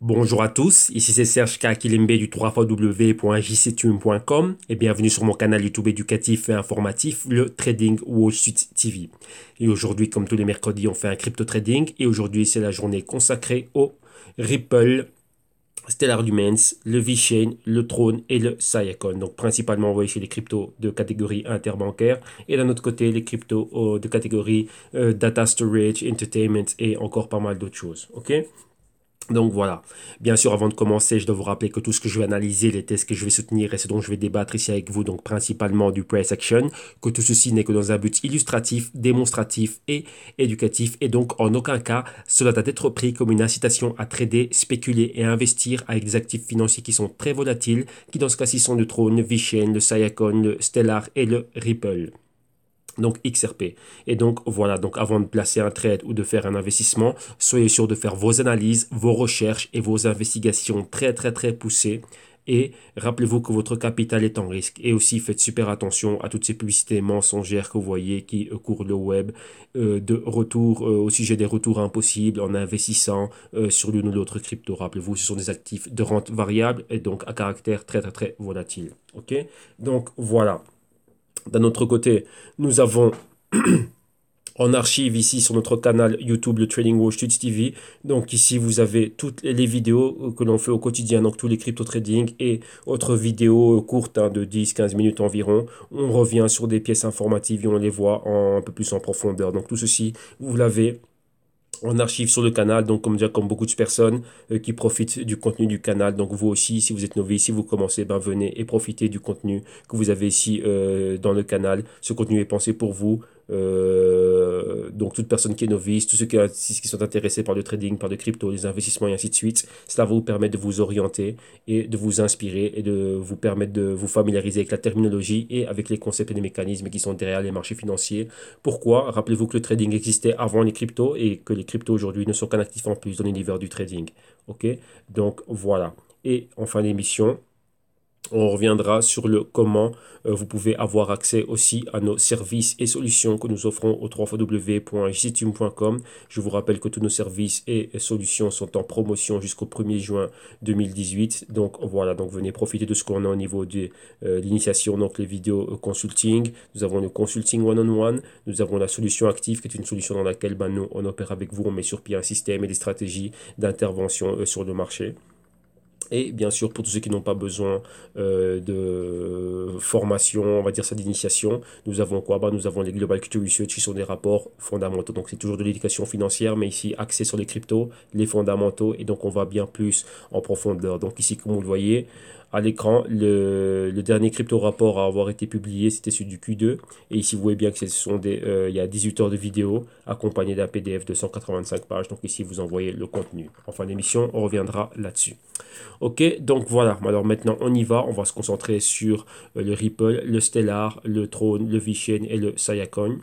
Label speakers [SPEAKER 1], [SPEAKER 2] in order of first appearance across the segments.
[SPEAKER 1] Bonjour à tous, ici c'est Serge Kakilembe du 3xw.jctune.com et bienvenue sur mon canal YouTube éducatif et informatif, le Trading Wall Street TV. Et aujourd'hui, comme tous les mercredis, on fait un crypto trading et aujourd'hui c'est la journée consacrée au Ripple, Stellar Lumens, le VeChain, le Tron et le Siacoin. Donc principalement, vous voyez chez les cryptos de catégorie interbancaire et d'un autre côté les cryptos de catégorie data storage, entertainment et encore pas mal d'autres choses. Ok? Donc voilà. Bien sûr, avant de commencer, je dois vous rappeler que tout ce que je vais analyser, les tests que je vais soutenir et ce dont je vais débattre ici avec vous, donc principalement du price action, que tout ceci n'est que dans un but illustratif, démonstratif et éducatif et donc en aucun cas cela doit être pris comme une incitation à trader, spéculer et investir avec des actifs financiers qui sont très volatiles, qui dans ce cas-ci sont le Tron, le VeChain, le Siacoin, le Stellar et le Ripple. Donc XRP. Et donc voilà, donc avant de placer un trade ou de faire un investissement, soyez sûr de faire vos analyses, vos recherches et vos investigations très poussées. Et rappelez-vous que votre capital est en risque. Et aussi faites super attention à toutes ces publicités mensongères que vous voyez qui courent le web de retour au sujet des retours impossibles en investissant sur l'une ou l'autre crypto. Rappelez-vous, ce sont des actifs de rente variable et donc à caractère très volatile. Ok? Donc voilà. D'un autre côté, nous avons en archive ici sur notre canal YouTube, le Trading Wall Street TV. Donc ici, vous avez toutes les vidéos que l'on fait au quotidien, donc tous les crypto trading et autres vidéos courtes de 10-15 minutes environ. On revient sur des pièces informatives et on les voit un peu plus en profondeur. Donc tout ceci, vous l'avez en archive sur le canal, donc comme déjà comme beaucoup de personnes qui profitent du contenu du canal. Donc vous aussi, si vous êtes novice, si vous commencez, ben venez et profitez du contenu que vous avez ici dans le canal. Ce contenu est pensé pour vous. Donc toute personne qui est novice, tous ceux qui sont intéressés par le trading, par le crypto, les investissements et ainsi de suite, cela va vous permettre de vous orienter et de vous inspirer et de vous permettre de vous familiariser avec la terminologie et avec les concepts et les mécanismes qui sont derrière les marchés financiers. Pourquoi? Rappelez-vous que le trading existait avant les cryptos et que les cryptos aujourd'hui ne sont qu'un actif en plus dans l'univers du trading. Ok? Donc voilà. Et en fin d'émission, on reviendra sur le comment vous pouvez avoir accès aussi à nos services et solutions que nous offrons au www.jctune.com. Je vous rappelle que tous nos services et solutions sont en promotion jusqu'au 1er juin 2018. Donc voilà, donc venez profiter de ce qu'on a au niveau de l'initiation, donc les vidéos consulting. Nous avons le consulting one-on-one. Nous avons la solution active qui est une solution dans laquelle nous, on opère avec vous, on met sur pied un système et des stratégies d'intervention sur le marché. Et bien sûr, pour tous ceux qui n'ont pas besoin de formation, on va dire ça, d'initiation, nous avons quoi? Nous avons les Global Crypto Research qui sont des rapports fondamentaux. Donc, c'est toujours de l'éducation financière, mais ici, axé sur les cryptos, les fondamentaux. Et donc, on va bien plus en profondeur. Donc, ici, comme vous le voyez, à l'écran, le dernier crypto rapport à avoir été publié, c'était celui du Q2. Et ici, vous voyez bien que il y a 18 heures de vidéo accompagné d'un PDF de 185 pages. Donc, ici, vous envoyez le contenu. En fin d'émission, on reviendra là-dessus. Ok, donc voilà. Alors maintenant, on y va. On va se concentrer sur le Ripple, le Stellar, le Tron, le VeChain et le Siacoin.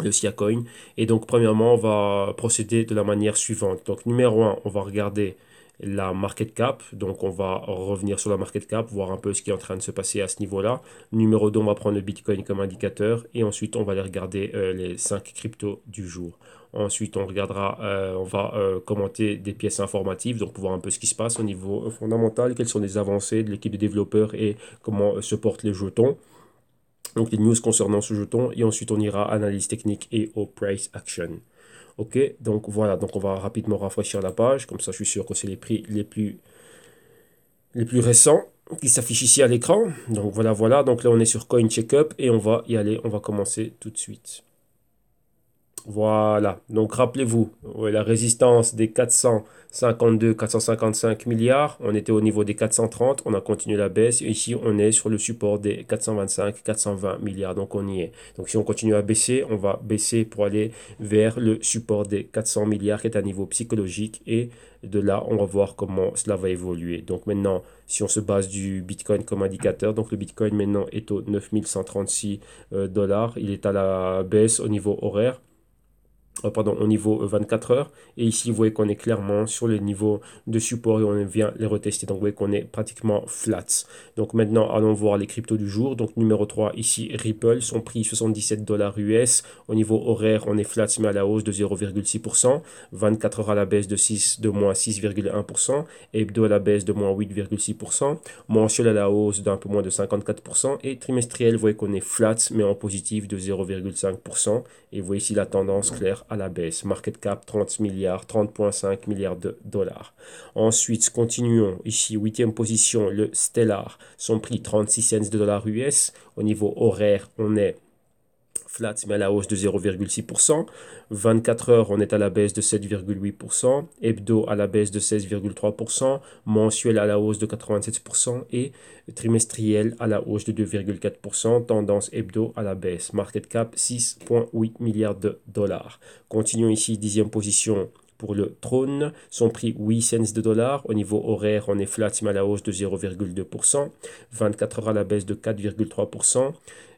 [SPEAKER 1] Le Siacoin. Et donc, premièrement, on va procéder de la manière suivante. Donc, numéro un, on va regarder la market cap. Donc, on va revenir sur la market cap, voir un peu ce qui est en train de se passer à ce niveau-là. Numéro 2, on va prendre le Bitcoin comme indicateur. Et ensuite, on va aller regarder les 5 cryptos du jour. Ensuite, on regardera, on va commenter des pièces informatives, donc pour voir un peu ce qui se passe au niveau fondamental, quelles sont les avancées de l'équipe de développeurs et comment se portent les jetons. Donc les news concernant ce jeton. Et ensuite, on ira analyse technique et au price action. Ok, donc voilà, donc on va rapidement rafraîchir la page, comme ça je suis sûr que c'est les prix les plus récents qui s'affichent ici à l'écran. Donc voilà, donc là on est sur Coin Checkup et on va y aller, on va commencer tout de suite. Voilà, donc rappelez-vous, la résistance des 452, 455 milliards, on était au niveau des 430, on a continué la baisse, et ici on est sur le support des 425, 420 milliards, donc on y est. Donc si on continue à baisser, on va baisser pour aller vers le support des 400 milliards qui est un niveau psychologique, et de là on va voir comment cela va évoluer. Donc maintenant, si on se base du Bitcoin comme indicateur, donc le Bitcoin maintenant est au 9136 dollars, il est à la baisse au niveau horaire. pardon, au niveau 24 heures. Et ici, vous voyez qu'on est clairement sur le niveau de support et on vient les retester. Donc, vous voyez qu'on est pratiquement flat. Donc, maintenant, allons voir les cryptos du jour. Donc, numéro 3, ici, Ripple, son prix 77 dollars US. Au niveau horaire, on est flat, mais à la hausse de 0,6%. 24 heures à la baisse de moins 6,1%. Hebdo à la baisse de moins 8,6%. Mensuel à la hausse d'un peu moins de 54%. Et trimestriel, vous voyez qu'on est flat, mais en positif de 0,5%. Et vous voyez ici la tendance claire à la baisse. Market cap 30 milliards, 30,5 milliards de dollars. Ensuite, continuons. Ici, huitième position, le Stellar. Son prix 36 cents de dollars US. Au niveau horaire, on est flat, mais à la hausse de 0,6%. 24 heures, on est à la baisse de 7,8%. Hebdo à la baisse de 16,3%. Mensuel à la hausse de 87%. Et trimestriel à la hausse de 2,4%. Tendance hebdo à la baisse. Market cap 6,8 milliards de dollars. Continuons ici, dixième position pour le trône, son prix 8 cents de dollars. Au niveau horaire, on est flat, mais à la hausse de 0,2%. 24 heures à la baisse de 4,3%.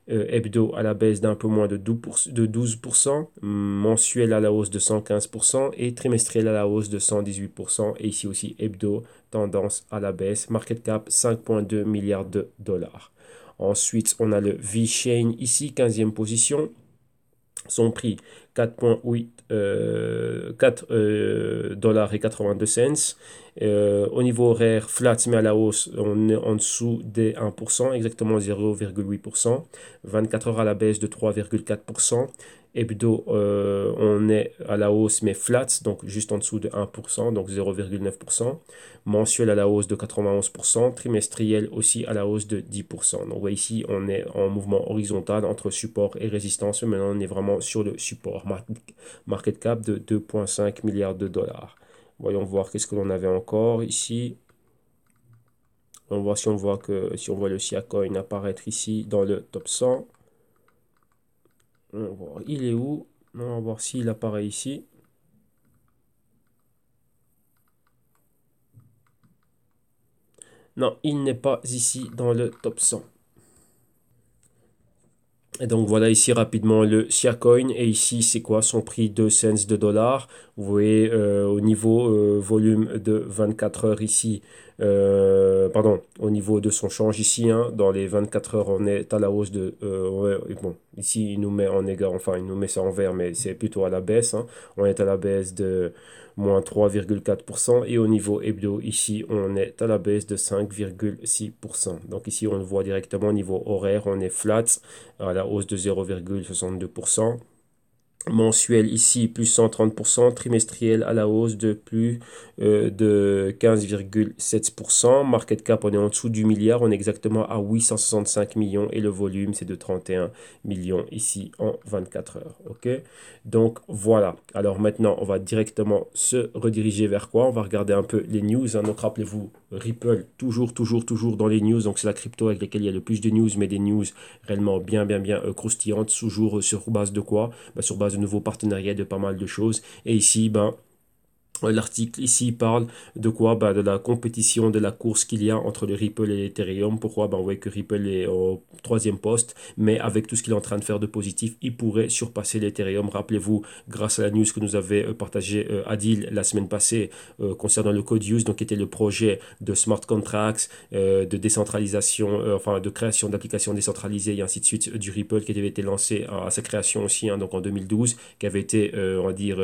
[SPEAKER 1] Hebdo à la baisse d'un peu moins de 12%, mensuel à la hausse de 115% et trimestriel à la hausse de 118%. Et ici aussi, hebdo, tendance à la baisse. Market cap 5,2 milliards de dollars. Ensuite, on a le V-Chain ici, 15e position. Son prix 4,8 4 dollars et 82 cents. Au niveau horaire, flat mais à la hausse, on est en dessous des 1%, exactement 0,8%. 24 heures à la baisse de 3,4%. Hebdo, on est à la hausse mais flat, donc juste en dessous de 1%, donc 0,9%. Mensuel à la hausse de 91%. Trimestriel aussi à la hausse de 10%. Donc vous voyez ici, on est en mouvement horizontal entre support et résistance. Maintenant, on est vraiment sur le support. Market cap de 2,5 milliards de dollars. Voyons voir qu'est-ce que l'on avait encore ici. On va voir si on voit le SIA Coin apparaître ici dans le top 100. On va voir, il est où? On va voir s'il apparaît ici. Non, il n'est pas ici dans le top 100. Et donc voilà ici rapidement le SIA Coin. Et ici c'est quoi son prix? 2 cents de dollars. Vous voyez au niveau volume de 24 heures ici. Pardon, au niveau de son change ici, hein, dans les 24 heures, on est à la hausse de... ouais, bon, ici, il nous met en égard, enfin, il nous met ça en vert, mais c'est plutôt à la baisse. Hein. On est à la baisse de moins 3,4%. Et au niveau hebdo, ici, on est à la baisse de 5,6%. Donc ici, on le voit directement au niveau horaire, on est flat, à la hausse de 0,62%. Mensuel ici plus 130%, trimestriel à la hausse de plus de 15,7%. Market cap, on est en dessous du milliard, on est exactement à 865 millions et le volume c'est de 31 millions ici en 24 heures. Ok, donc voilà. Alors maintenant on va directement se rediriger vers quoi? On va regarder un peu les news. Hein. Donc rappelez-vous, Ripple, toujours dans les news. Donc c'est la crypto avec laquelle il y a le plus de news, mais des news réellement bien croustillantes. Toujours sur base de quoi? Sur base de nouveaux partenariats, de pas mal de choses. Et ici, l'article ici parle de quoi? De la compétition, de la course qu'il y a entre le Ripple et l'Ethereum. Pourquoi? On voit que Ripple est au troisième poste, mais avec tout ce qu'il est en train de faire de positif, il pourrait surpasser l'Ethereum. Rappelez-vous, grâce à la news que nous avait partagé Adil la semaine passée concernant le Code Use, donc qui était le projet de smart contracts, de décentralisation, enfin de création d'applications décentralisées et ainsi de suite du Ripple qui avait été lancé à sa création aussi, hein, donc en 2012, qui avait été, on va dire,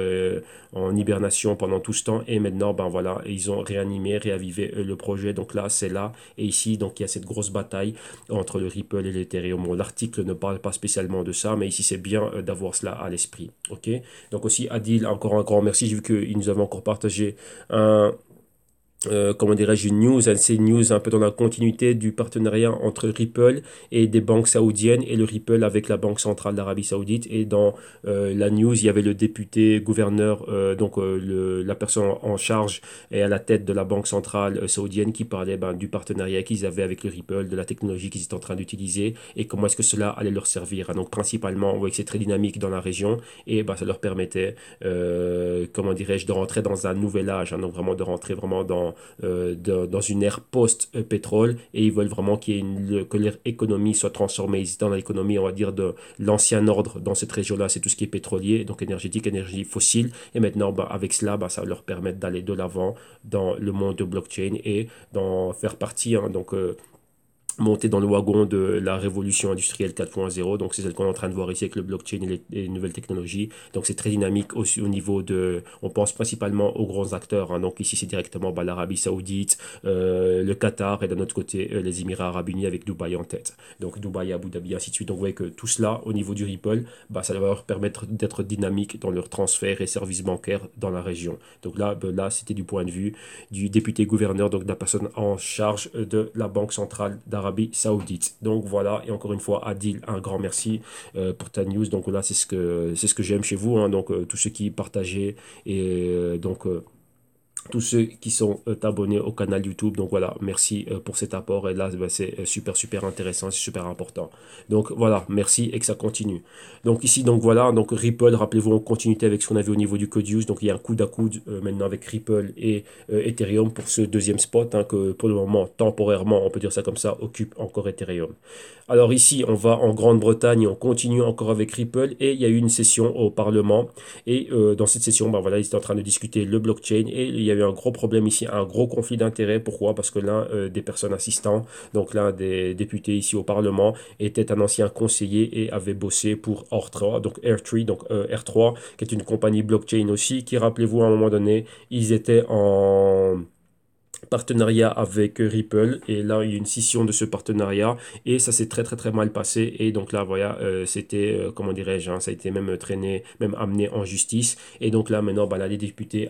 [SPEAKER 1] en hibernation pendant tout ce temps et maintenant voilà, ils ont réanimé, réavivé le projet, donc là c'est là et ici donc il y a cette grosse bataille entre le Ripple et l'Ethereum. Bon, l'article ne parle pas spécialement de ça, mais ici c'est bien d'avoir cela à l'esprit. Ok, donc aussi Adil, encore un grand merci, j'ai vu qu'il nous avait encore partagé un comment dirais-je, une news, c'est une news un peu dans la continuité du partenariat entre Ripple et des banques saoudiennes et le Ripple avec la Banque centrale d'Arabie Saoudite. Et dans la news, il y avait le député gouverneur, la personne en charge et à la tête de la Banque centrale saoudienne qui parlait du partenariat qu'ils avaient avec le Ripple, de la technologie qu'ils étaient en train d'utiliser et comment est-ce que cela allait leur servir. Donc principalement, on voit que c'est très dynamique dans la région et ça leur permettait, comment dirais-je, de rentrer dans un nouvel âge, hein, donc vraiment de rentrer vraiment dans une ère post-pétrole et ils veulent vraiment que leur économie soit transformée. Ils étaient dans l'économie, on va dire, de l'ancien ordre dans cette région-là, c'est tout ce qui est pétrolier, donc énergétique, énergie fossile. Et maintenant, avec cela, ça va leur permettre d'aller de l'avant dans le monde de blockchain et d'en faire partie. Donc, monter dans le wagon de la révolution industrielle 4.0. Donc, c'est celle qu'on est en train de voir ici avec le blockchain et les nouvelles technologies. Donc, c'est très dynamique aussi au niveau de... On pense principalement aux grands acteurs. Donc, ici, c'est directement l'Arabie Saoudite, le Qatar et d'un autre côté, les Émirats Arabes Unis avec Dubaï en tête. Donc, Dubaï, Abu Dhabi, ainsi de suite. Donc, vous voyez que tout cela, au niveau du Ripple, ça va leur permettre d'être dynamique dans leur transfert et services bancaires dans la région. Donc, là c'était du point de vue du député gouverneur, donc de la personne en charge de la Banque centrale d'Arabie Saoudite. Donc voilà, et encore une fois, Adil, un grand merci pour ta news. Donc là, c'est ce que j'aime chez vous. Donc tous ceux qui partagez et tous ceux qui sont abonnés au canal YouTube. Donc voilà, merci pour cet apport. Et là, c'est super intéressant, c'est super important. Donc voilà, merci et que ça continue. Donc ici, donc voilà, donc Ripple, rappelez-vous, en continuité avec ce qu'on avait au niveau du code use. Donc il y a un coude à coude maintenant avec Ripple et Ethereum pour ce deuxième spot que pour le moment, temporairement, on peut dire ça comme ça, occupe encore Ethereum. Alors ici, on va en Grande-Bretagne, on continue encore avec Ripple et il y a eu une session au Parlement. Et dans cette session, voilà, ils étaient en train de discuter le blockchain et il y a eu un gros problème ici, un gros conflit d'intérêts. Pourquoi? Parce que l'un des personnes assistantes, donc l'un des députés ici au Parlement, était un ancien conseiller et avait bossé pour R3, donc R3, donc R3, qui est une compagnie blockchain aussi, qui, rappelez-vous, à un moment donné, ils étaient en partenariat avec Ripple et là il y a une scission de ce partenariat et ça s'est très mal passé et donc là voilà c'était comment dirais-je ça a été même traîné même amené en justice et donc là maintenant là les députés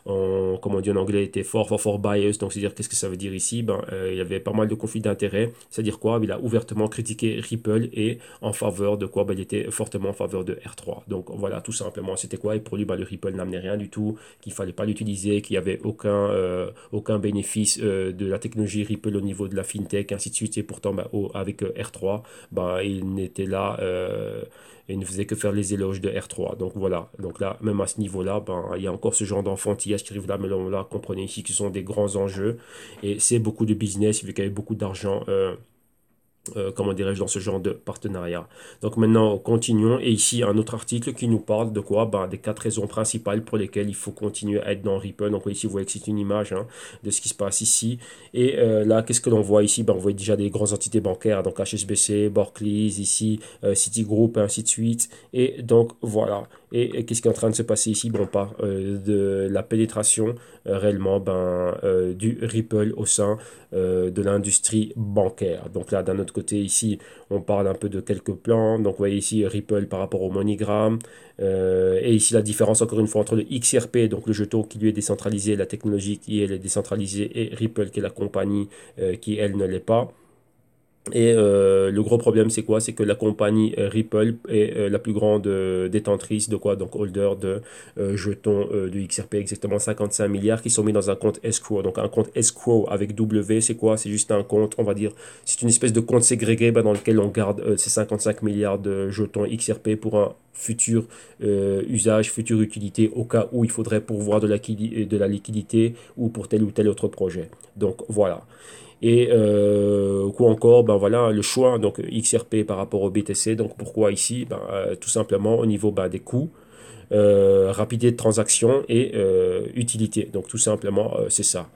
[SPEAKER 1] comme on dit en anglais étaient fort biased. Donc c'est à dire qu'est-ce que ça veut dire ici il y avait pas mal de conflits d'intérêts, c'est à dire quoi, il a ouvertement critiqué Ripple et en faveur de quoi, il était fortement en faveur de R3. Donc voilà, tout simplement c'était quoi, et pour lui le Ripple n'amenait rien du tout, qu'il fallait pas l'utiliser, qu'il y avait aucun bénéfice de la technologie Ripple au niveau de la fintech, ainsi de suite. Et pourtant, avec R3, il n'était là et ne faisait que faire les éloges de R3. Donc voilà, donc là, même à ce niveau-là, il y a encore ce genre d'enfantillage qui arrive là, mais là, comprenez ici que ce sont des grands enjeux et c'est beaucoup de business, vu qu'il y avait beaucoup d'argent. Comment dirais-je, dans ce genre de partenariat. Donc maintenant, continuons. Et ici, un autre article qui nous parle de quoi? Des 4 raisons principales pour lesquelles il faut continuer à être dans Ripple. Donc ici, vous voyez que c'est une image de ce qui se passe ici. Et là, qu'est-ce que l'on voit ici? On voit déjà des grandes entités bancaires, donc HSBC, Barclays, ici, Citigroup, et ainsi de suite. Et donc, voilà. Et qu'est-ce qui est en train de se passer ici? On parle de la pénétration réellement du Ripple au sein de l'industrie bancaire. Donc là, d'un autre côté, ici, on parle un peu de quelques plans. Donc, vous voyez ici Ripple par rapport au MoneyGram. Et ici, la différence, encore une fois, entre le XRP, donc le jeton qui lui est décentralisé, la technologie qui elle est décentralisée, et Ripple qui est la compagnie qui, elle, ne l'est pas. Et le gros problème, c'est quoi? C'est que la compagnie Ripple est la plus grande détentrice de quoi? Donc holder de jetons du XRP, exactement 55 milliards qui sont mis dans un compte escrow. Donc un compte escrow avec W, c'est quoi? C'est juste un compte, on va dire, c'est une espèce de compte ségrégué dans lequel on garde ces 55 milliards de jetons XRP pour un futur usage, future utilité, au cas où il faudrait pourvoir de la liquidité ou pour tel ou tel autre projet. Donc voilà. Et quoi encore, voilà, le choix, donc XRP par rapport au BTC. Donc pourquoi ici? Tout simplement au niveau des coûts, rapidité de transaction et utilité. Donc tout simplement, c'est ça.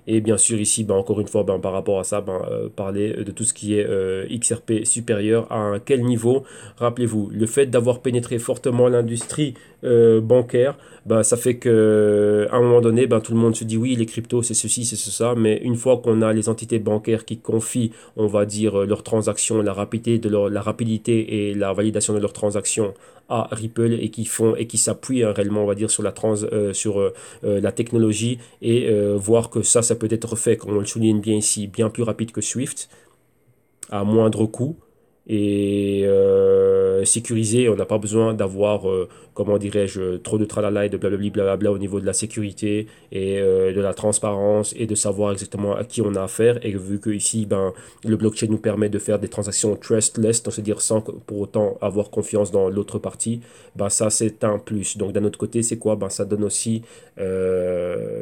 [SPEAKER 1] Et bien sûr ici, encore une fois, par rapport à ça, parler de tout ce qui est XRP supérieur à un quel niveau? Rappelez-vous, le fait d'avoir pénétré fortement l'industrie bancaire, ça fait que à un moment donné, tout le monde se dit oui, les cryptos, c'est ceci, c'est ça, mais une fois qu'on a les entités bancaires qui confient, on va dire, leurs transactions, la rapidité et la validation de leurs transactions à Ripple et qui s'appuient réellement, on va dire, sur la technologie et voir que ça peut être fait, comme on le souligne bien ici, bien plus rapide que Swift, à moindre coût et sécurisé. On n'a pas besoin d'avoir, comment dirais-je, trop de tralala et de blablabla au niveau de la sécurité et de la transparence et de savoir exactement à qui on a affaire. Et vu que ici, le blockchain nous permet de faire des transactions trustless, c'est-à-dire sans pour autant avoir confiance dans l'autre partie, ça c'est un plus. Donc d'un autre côté, c'est quoi? Ça donne aussi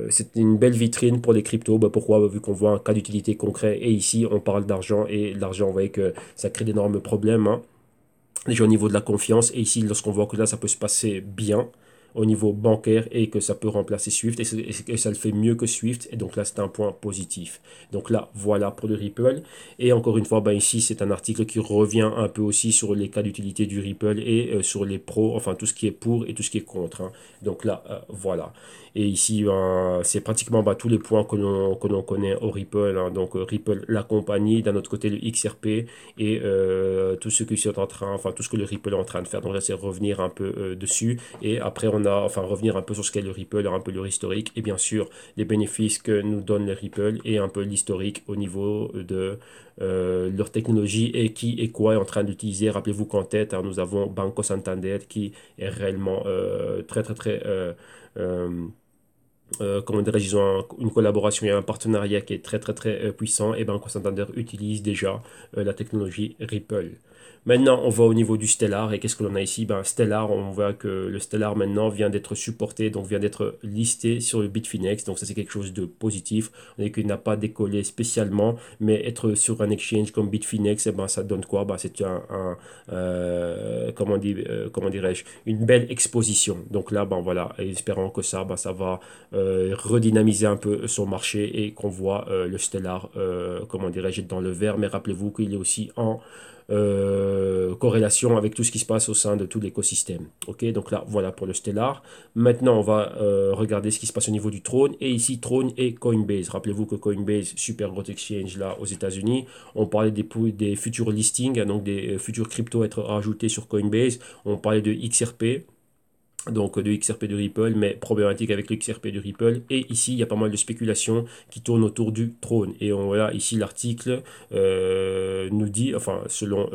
[SPEAKER 1] c'est une belle vitrine pour les cryptos. Bah, pourquoi? Bah, vu qu'on voit un cas d'utilité concret. Et ici, on parle d'argent. Et l'argent, vous voyez que ça crée d'énormes problèmes, hein, déjà au niveau de la confiance. Et ici, lorsqu'on voit que là, ça peut se passer bien au niveau bancaire et que ça peut remplacer Swift et ça le fait mieux que Swift. Et donc là, c'est un point positif. Donc là, voilà pour le Ripple. Et encore une fois, ben ici, c'est un article qui revient un peu aussi sur les cas d'utilité du Ripple et sur les pros, enfin tout ce qui est pour et tout ce qui est contre, hein. Donc là, voilà. Et ici, c'est pratiquement tous les points que l'on connaît au Ripple, hein. Donc Ripple, la compagnie, d'un autre côté le XRP et tout ce que c'est en train, enfin tout ce que le Ripple est en train de faire. Donc là, c'est revenir un peu dessus. Et après, revenir un peu sur ce qu'est le Ripple, un peu leur historique. Et bien sûr, les bénéfices que nous donne le Ripple et un peu l'historique au niveau de leur technologie et qui et quoi est en train d'utiliser. Rappelez-vous qu'en tête, hein, nous avons Banco Santander qui est réellement très, très, très... comment dirais-je, ils ont une collaboration et un partenariat qui est très très très puissant et Banco Santander utilise déjà la technologie Ripple. Maintenant, on va au niveau du Stellar et qu'est-ce que l'on a ici? Ben, Stellar, on voit que le Stellar maintenant vient d'être supporté, donc vient d'être listé sur le Bitfinex, donc ça c'est quelque chose de positif. On dit qu'il n'a pas décollé spécialement, mais être sur un exchange comme Bitfinex, eh ben, ça donne quoi? Ben, c'est comment dirais-je, une belle exposition. Donc là, ben voilà, et espérons que ça, ben, ça va redynamiser un peu son marché et qu'on voit le Stellar, comment dirais-je, dans le vert. Mais rappelez-vous qu'il est aussi en corrélation avec tout ce qui se passe au sein de tout l'écosystème. Ok, donc là, voilà pour le Stellar. Maintenant, on va regarder ce qui se passe au niveau du Trône. Et ici, Trône et Coinbase. Rappelez-vous que Coinbase, super gros exchange là aux États-Unis. On parlait des futurs listings, hein, donc des futurs cryptos à être rajoutés sur Coinbase. On parlait de XRP, donc de XRP de Ripple, mais problématique avec le XRP de Ripple. Et ici, il y a pas mal de spéculations qui tournent autour du trône. Et on voit ici l'article nous dit, enfin selon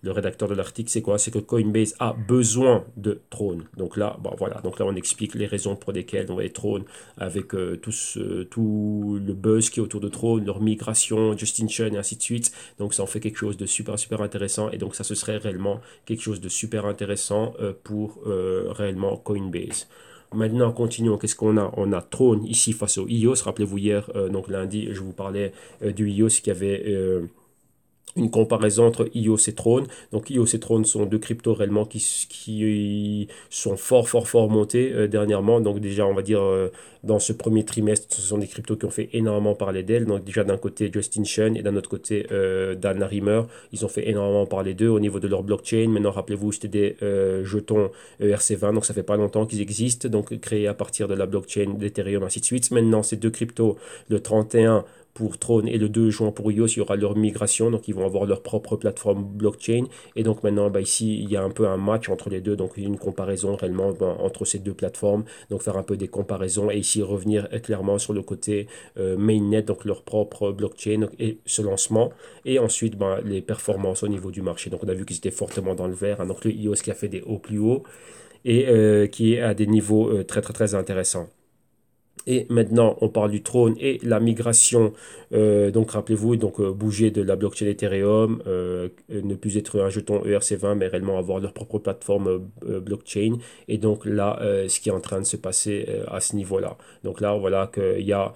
[SPEAKER 1] le rédacteur de l'article, c'est quoi? C'est que Coinbase a besoin de trône. Donc là, bon, voilà. Donc là, on explique les raisons pour lesquelles on va être trône avec tout le buzz qui est autour de trône, leur migration, Justin Chen et ainsi de suite. Donc ça en fait quelque chose de super super intéressant. Et donc ça, ce serait réellement quelque chose de super intéressant pour réellement Coinbase. Maintenant, continuons. Qu'est-ce qu'on a? On a Throne ici face au EOS. Rappelez-vous hier, donc lundi, je vous parlais du EOS qui avait une comparaison entre EOS et Throne. Donc EOS et Throne sont deux cryptos réellement qui sont fort fort fort montés dernièrement. Donc déjà on va dire dans ce premier trimestre ce sont des cryptos qui ont fait énormément parler d'elles. Donc déjà d'un côté Justin Chen et d'un autre côté Dan Larimer. Ils ont fait énormément parler d'eux au niveau de leur blockchain. Maintenant rappelez-vous c'était des jetons ERC20. Donc ça fait pas longtemps qu'ils existent. Donc créés à partir de la blockchain d'Ethereum ainsi de suite. Maintenant ces deux cryptos le 31 pour Throne et le 2 juin pour EOS, il y aura leur migration, donc ils vont avoir leur propre plateforme blockchain. Et donc maintenant, ici, il y a un peu un match entre les deux, donc une comparaison réellement entre ces deux plateformes, donc faire un peu des comparaisons et ici revenir clairement sur le côté mainnet, donc leur propre blockchain et ce lancement. Et ensuite, les performances au niveau du marché. Donc on a vu qu'ils étaient fortement dans le vert, hein, donc le EOS qui a fait des hauts plus hauts et qui est à des niveaux très très très intéressants. Et maintenant, on parle du trône et la migration. Donc, rappelez-vous, donc bouger de la blockchain Ethereum, ne plus être un jeton ERC20, mais réellement avoir leur propre plateforme blockchain. Et donc là, ce qui est en train de se passer à ce niveau-là. Donc là, voilà qu'il y a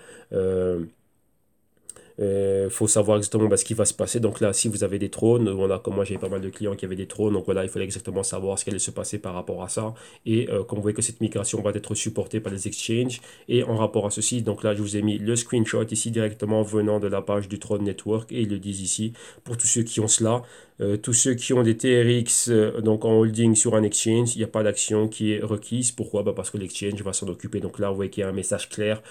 [SPEAKER 1] faut savoir exactement ce qui va se passer. Donc là, si vous avez des trônes, voilà, comme moi j'ai pas mal de clients qui avaient des trônes, donc voilà, il fallait exactement savoir ce qui allait se passer par rapport à ça. Et comme vous voyez que cette migration va être supportée par les exchanges. Et en rapport à ceci, donc là, je vous ai mis le screenshot ici directement venant de la page du Throne Network. Et ils le disent ici, pour tous ceux qui ont cela, tous ceux qui ont des TRX donc en holding sur un exchange, il n'y a pas d'action qui est requise. Pourquoi? Parce que l'exchange va s'en occuper. Donc là, vous voyez qu'il y a un message clair.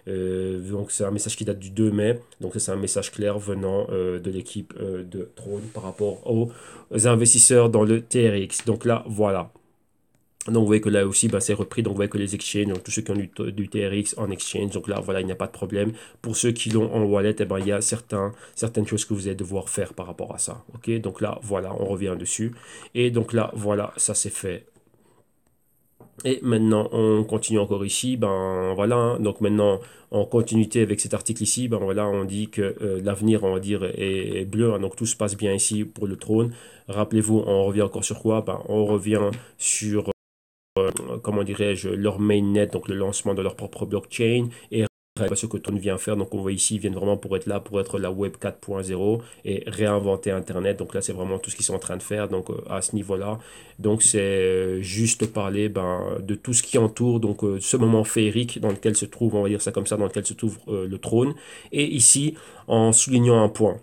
[SPEAKER 1] Donc c'est un message qui date du 2 mai. Donc c'est un message clair venant de l'équipe de Throne par rapport aux investisseurs dans le TRX. Donc là, voilà. Donc vous voyez que là aussi, c'est repris. Donc vous voyez que les exchanges, donc tous ceux qui ont du TRX en exchange, donc là, voilà, il n'y a pas de problème. Pour ceux qui l'ont en wallet, il y a certaines choses que vous allez devoir faire par rapport à ça. Ok, donc là, voilà, on revient dessus. Et donc là, voilà, ça c'est fait. Et maintenant, on continue encore ici. Voilà, hein. Donc maintenant, en continuité avec cet article ici, voilà, on dit que l'avenir, on va dire, est bleu, hein. Donc tout se passe bien ici pour le trône. Rappelez-vous, on revient encore sur quoi? On revient sur comment dirais-je, leur mainnet, donc le lancement de leur propre blockchain, et ce que Tron vient faire. Donc on voit ici, ils viennent vraiment pour être là, pour être la web 4.0 et réinventer Internet. Donc là, c'est vraiment tout ce qu'ils sont en train de faire. Donc à ce niveau-là, donc c'est juste parler de tout ce qui entoure donc ce moment féerique dans lequel se trouve, on va dire ça comme ça, dans lequel se trouve le trône. Et ici, en soulignant un point.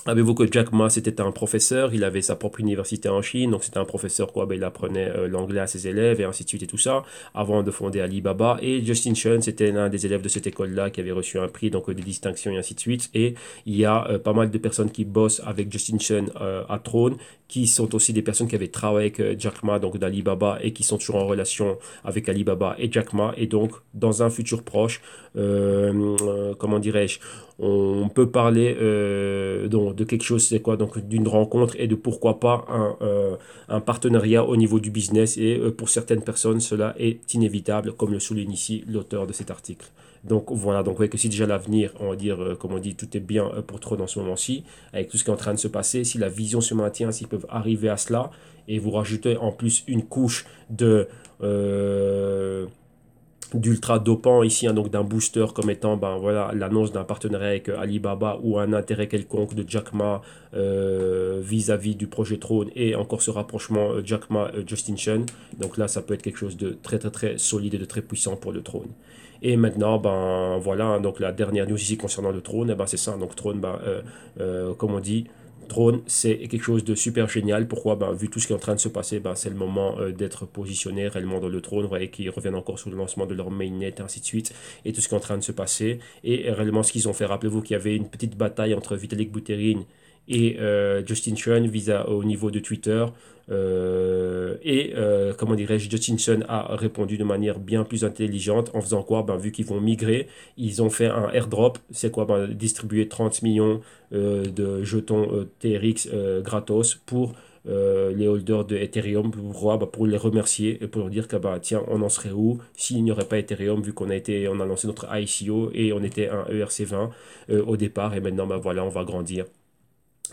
[SPEAKER 1] Savez-vous que Jack Ma, c'était un professeur, il avait sa propre université en Chine, donc c'était un professeur quoi, il apprenait l'anglais à ses élèves et ainsi de suite et tout ça, avant de fonder Alibaba. Et Justin Sun, c'était l'un des élèves de cette école-là qui avait reçu un prix, donc des distinctions et ainsi de suite. Et il y a pas mal de personnes qui bossent avec Justin Sun à Throne, qui sont aussi des personnes qui avaient travaillé avec Jack Ma, donc d'Alibaba, et qui sont toujours en relation avec Alibaba et Jack Ma. Et donc, dans un futur proche, comment dirais-je, on peut parler donc, de quelque chose, c'est quoi, donc d'une rencontre et de pourquoi pas un partenariat au niveau du business. Et pour certaines personnes, cela est inévitable, comme le souligne ici l'auteur de cet article. Donc voilà, donc vous voyez que si déjà l'avenir, on va dire, comme on dit, tout est bien pour trop dans ce moment-ci, avec tout ce qui est en train de se passer, si la vision se maintient, s'ils peuvent arriver à cela, et vous rajoutez en plus une couche de d'ultra dopant ici, hein, donc d'un booster comme étant voilà, l'annonce d'un partenariat avec Alibaba ou un intérêt quelconque de Jack Ma vis-à-vis du projet Throne et encore ce rapprochement Jack Ma Justin Sun. Donc là, ça peut être quelque chose de très très très solide et de très puissant pour le Throne. Et maintenant, voilà, hein, donc la dernière news ici concernant le Throne, c'est ça, donc Throne, comme on dit, Trône, c'est quelque chose de super génial. Pourquoi? Vu tout ce qui est en train de se passer, c'est le moment d'être positionné réellement dans le trône. Vous voyez qu'ils reviennent encore sur le lancement de leur mainnet, et ainsi de suite, et tout ce qui est en train de se passer. Et réellement, ce qu'ils ont fait, rappelez-vous qu'il y avait une petite bataille entre Vitalik Buterin et Justin Sun au niveau de Twitter. Comment dirais-je, Justin Sun a répondu de manière bien plus intelligente en faisant quoi? Vu qu'ils vont migrer, ils ont fait un airdrop. C'est quoi? Distribuer 30 millions de jetons TRX gratos pour les holders de Ethereum pour les remercier et pour leur dire que tiens, on en serait où s'il n'y aurait pas Ethereum, vu on a lancé notre ICO et on était un ERC20 au départ, et maintenant voilà, on va grandir.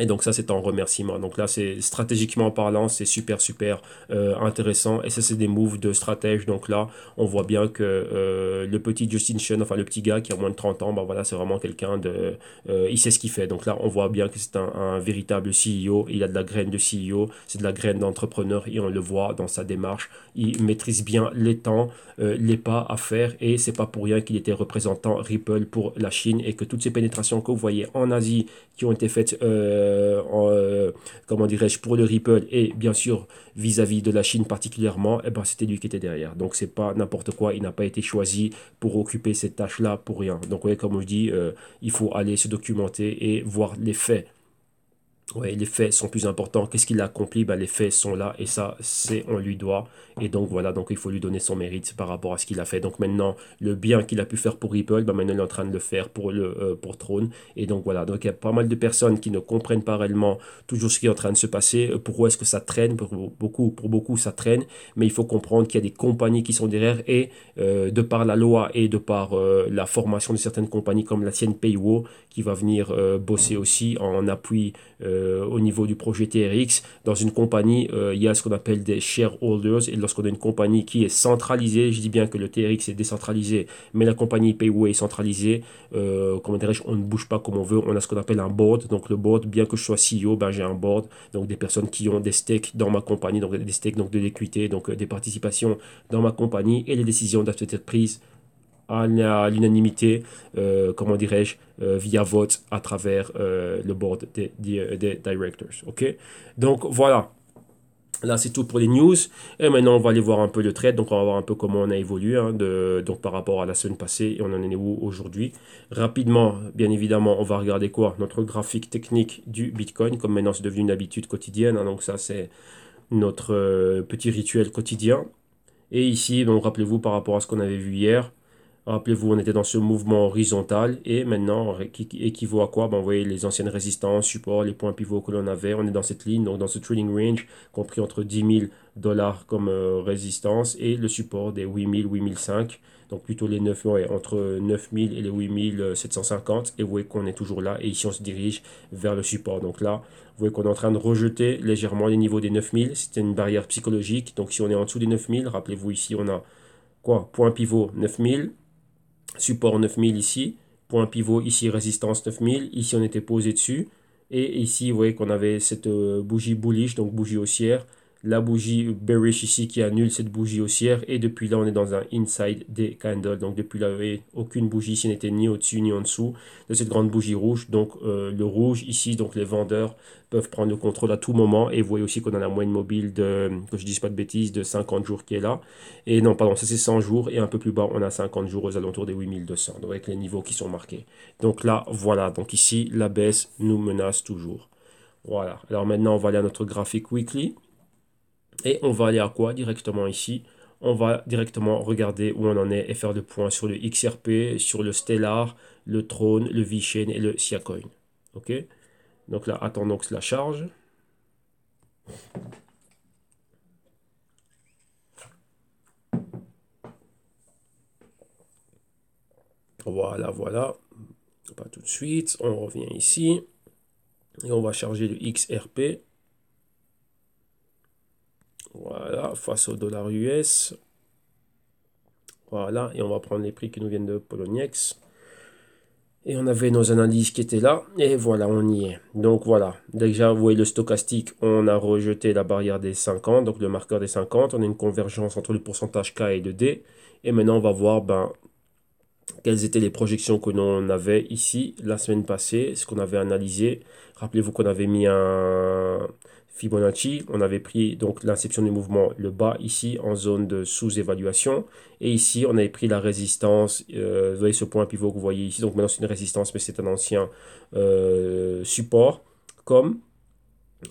[SPEAKER 1] Et donc ça, c'est en remerciement. Donc là, c'est stratégiquement parlant, c'est super, super intéressant. Et ça, c'est des moves de stratège. Donc là, on voit bien que le petit Justin Sun, enfin le petit gars qui a moins de 30 ans, voilà, c'est vraiment quelqu'un de... il sait ce qu'il fait. Donc là, on voit bien que c'est un véritable CEO. Il a de la graine de CEO, c'est de la graine d'entrepreneur et on le voit dans sa démarche. Il maîtrise bien les temps, les pas à faire. Et c'est pas pour rien qu'il était représentant Ripple pour la Chine et que toutes ces pénétrations que vous voyez en Asie qui ont été faites comment dirais-je, pour le Ripple et bien sûr vis-à-vis de la Chine particulièrement, c'était lui qui était derrière. Donc c'est pas n'importe quoi, il n'a pas été choisi pour occuper cette tâche-là pour rien. Donc ouais, comme je dis, il faut aller se documenter et voir les faits. Ouais, les faits sont plus importants. Qu'est-ce qu'il a accompli? Les faits sont là et ça, on lui doit. Et donc voilà, donc il faut lui donner son mérite par rapport à ce qu'il a fait. Donc maintenant, le bien qu'il a pu faire pour Ripple, maintenant il est en train de le faire pour Throne. Et donc voilà, donc il y a pas mal de personnes qui ne comprennent pas réellement toujours ce qui est en train de se passer. Pourquoi est-ce que ça traîne? Pour beaucoup, ça traîne. Mais il faut comprendre qu'il y a des compagnies qui sont derrière et de par la loi et de par la formation de certaines compagnies comme la sienne Paywall qui va venir bosser aussi en appui au niveau du projet TRX. Dans une compagnie, il y a ce qu'on appelle des shareholders. Et lorsqu'on a une compagnie qui est centralisée, je dis bien que le TRX est décentralisé, mais la compagnie Payway est centralisée, comment dirais-je, on ne bouge pas comme on veut. On a ce qu'on appelle un board. Donc le board, bien que je sois CEO, j'ai un board. Donc des personnes qui ont des stakes dans ma compagnie, donc des stakes, donc de l'équité, donc des participations dans ma compagnie, et les décisions doivent être prises à l'unanimité, comment dirais-je, via vote à travers le board des directors. Ok? Donc voilà. Là, c'est tout pour les news. Et maintenant, on va aller voir un peu le trade. Donc, on va voir un peu comment on a évolué donc par rapport à la semaine passée et on en est où aujourd'hui. Rapidement, bien évidemment, on va regarder quoi? Notre graphique technique du Bitcoin. Comme maintenant, c'est devenu une habitude quotidienne. Donc, ça, c'est notre petit rituel quotidien. Et ici, donc, rappelez-vous par rapport à ce qu'on avait vu hier. Rappelez-vous, on était dans ce mouvement horizontal et maintenant, qui équivaut à quoi? Ben, vous voyez les anciennes résistances, supports, les points pivots que l'on avait. On est dans cette ligne, donc dans ce trading range, compris entre 10 000 $ comme résistance et le support des 8 000, 8 500. Donc plutôt les 9, ouais, entre 9 000 et les 8 750. Et vous voyez qu'on est toujours là. Et ici, on se dirige vers le support. Donc là, vous voyez qu'on est en train de rejeter légèrement les niveaux des 9 000. C'était une barrière psychologique. Donc si on est en dessous des 9 000, rappelez-vous ici, on a quoi? Point pivot 9 000. Support 9000 ici, point pivot ici, résistance 9000, ici on était posé dessus, et ici vous voyez qu'on avait cette bougie bullish, donc bougie haussière, la bougie bearish ici qui annule cette bougie haussière, et depuis là on est dans un inside des candles, donc depuis là vous voyez, aucune bougie ici n'était ni au-dessus ni en dessous de cette grande bougie rouge, donc le rouge ici, donc les vendeurs peuvent prendre le contrôle à tout moment, et vous voyez aussi qu'on a la moyenne mobile de, que je dise pas de bêtises, de 50 jours qui est là, et non, pardon, ça c'est 100 jours. Et un peu plus bas, on a 50 jours aux alentours des 8200. Donc avec les niveaux qui sont marqués. Donc là, voilà. Donc ici, la baisse nous menace toujours. Voilà. Alors maintenant, on va aller à notre graphique weekly. Et on va aller à quoi directement ici? On va directement regarder où on en est et faire le point sur le XRP, sur le Stellar, le Tron, le VeChain et le Siacoin. OK? Donc là, attendons que cela charge. Voilà, voilà. Pas tout de suite. On revient ici. Et on va charger le XRP. Voilà, face au dollar US. Voilà, et on va prendre les prix qui nous viennent de Poloniex. Et on avait nos analyses qui étaient là. Et voilà, on y est. Donc voilà, déjà, vous voyez le stochastique, on a rejeté la barrière des 50, donc le marqueur des 50. On a une convergence entre le pourcentage K et le D. Et maintenant, on va voir quelles étaient les projections que l'on avait ici la semaine passée, ce qu'on avait analysé. Rappelez-vous qu'on avait mis un Fibonacci, on avait pris donc l'inception du mouvement, le bas ici en zone de sous-évaluation, et ici on avait pris la résistance, vous voyez ce point pivot que vous voyez ici, donc maintenant c'est une résistance mais c'est un ancien support, comme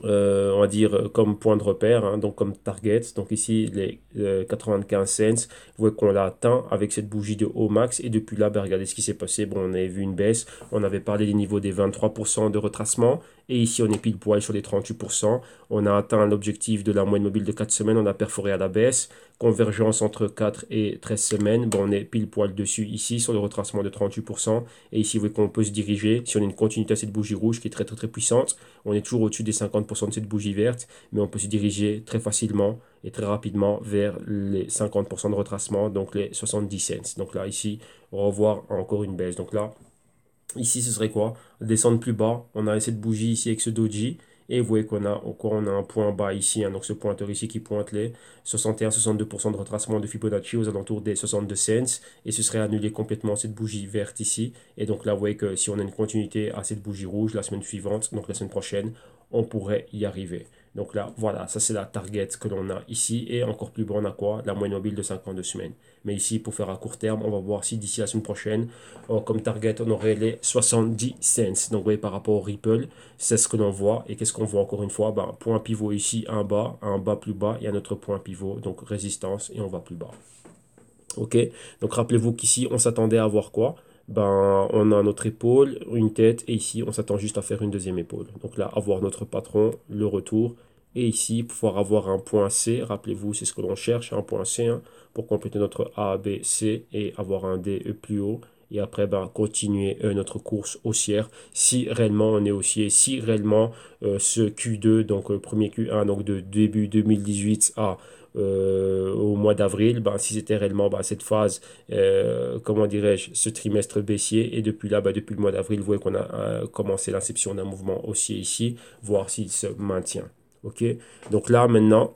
[SPEAKER 1] on va dire comme point de repère, hein, donc comme target. Donc ici, les 95 cents, vous voyez qu'on l'a atteint avec cette bougie de haut max. Et depuis là, ben, regardez ce qui s'est passé. Bon, on avait vu une baisse. On avait parlé des niveaux des 23% de retracement. Et ici, on est pile poil sur les 38%. On a atteint l'objectif de la moyenne mobile de 4 semaines. On a perforé à la baisse. Convergence entre 4 et 13 semaines. Bon, on est pile poil dessus ici sur le retracement de 38%. Et ici, vous voyez qu'on peut se diriger. Si on a une continuité à cette bougie rouge qui est très très très puissante, on est toujours au-dessus des 50% de cette bougie verte. Mais on peut se diriger très facilement et très rapidement vers les 50% de retracement, donc les 70 cents. Donc là, ici, on va revoir encore une baisse. Donc là, ici, ce serait quoi? Descendre plus bas. On a cette bougie ici avec ce doji. Et vous voyez qu'on a encore on a un point bas ici. Hein, donc ce pointeur ici qui pointe les 61-62% de retracement de Fibonacci aux alentours des 62 cents. Et ce serait annulé complètement cette bougie verte ici. Et donc là, vous voyez que si on a une continuité à cette bougie rouge la semaine suivante, donc la semaine prochaine, on pourrait y arriver. Donc là, voilà, ça c'est la target que l'on a ici. Et encore plus bas, on a quoi? La moyenne mobile de 52 semaines. Mais ici, pour faire à court terme, on va voir si d'ici la semaine prochaine, comme target, on aurait les 70 cents. Donc, vous voyez, par rapport au Ripple, c'est ce que l'on voit. Et qu'est-ce qu'on voit encore une fois? Ben, point pivot ici, un bas plus bas, et un autre point pivot, donc résistance, et on va plus bas. Ok, donc rappelez-vous qu'ici, on s'attendait à voir quoi? Ben, on a notre épaule, une tête, et ici, on s'attend juste à faire une deuxième épaule. Donc là, avoir notre patron, le retour, et ici, pouvoir avoir un point C, rappelez-vous, c'est ce que l'on cherche, un point C, hein, pour compléter notre A, B, C, et avoir un D plus haut, et après, ben, continuer notre course haussière, si réellement on est haussier, si réellement ce Q2, donc premier Q1, donc de début 2018 à au mois d'avril, ben, si c'était réellement ben, cette phase, comment dirais-je, ce trimestre baissier, et depuis là, ben, depuis le mois d'avril, vous voyez qu'on a commencé l'inception d'un mouvement haussier ici, voir s'il se maintient. Ok, donc là maintenant,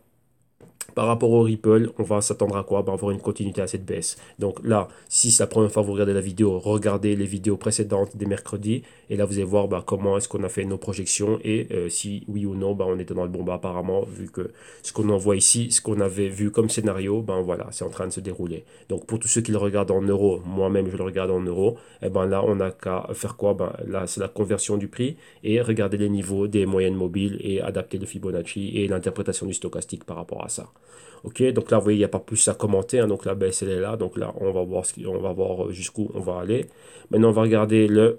[SPEAKER 1] par rapport au Ripple, on va s'attendre à quoi? Ben, avoir une continuité à cette baisse. Donc là, si c'est la première fois que vous regardez la vidéo, regardez les vidéos précédentes des mercredis. Et là, vous allez voir ben, comment est-ce qu'on a fait nos projections. Et si oui ou non, ben, on était dans le bon bas apparemment, vu que ce qu'on en voit ici, ce qu'on avait vu comme scénario, ben voilà, c'est en train de se dérouler. Donc pour tous ceux qui le regardent en euros, moi-même je le regarde en euros, et ben là, on n'a qu'à faire quoi? Ben, là, c'est la conversion du prix et regarder les niveaux des moyennes mobiles et adapter le Fibonacci et l'interprétation du stochastique par rapport à ça. Ok, donc là, vous voyez, il n'y a pas plus à commenter, hein, donc la baisse, elle est là. Donc là, on va voir, on va voir jusqu'où on va aller. Maintenant, on va regarder le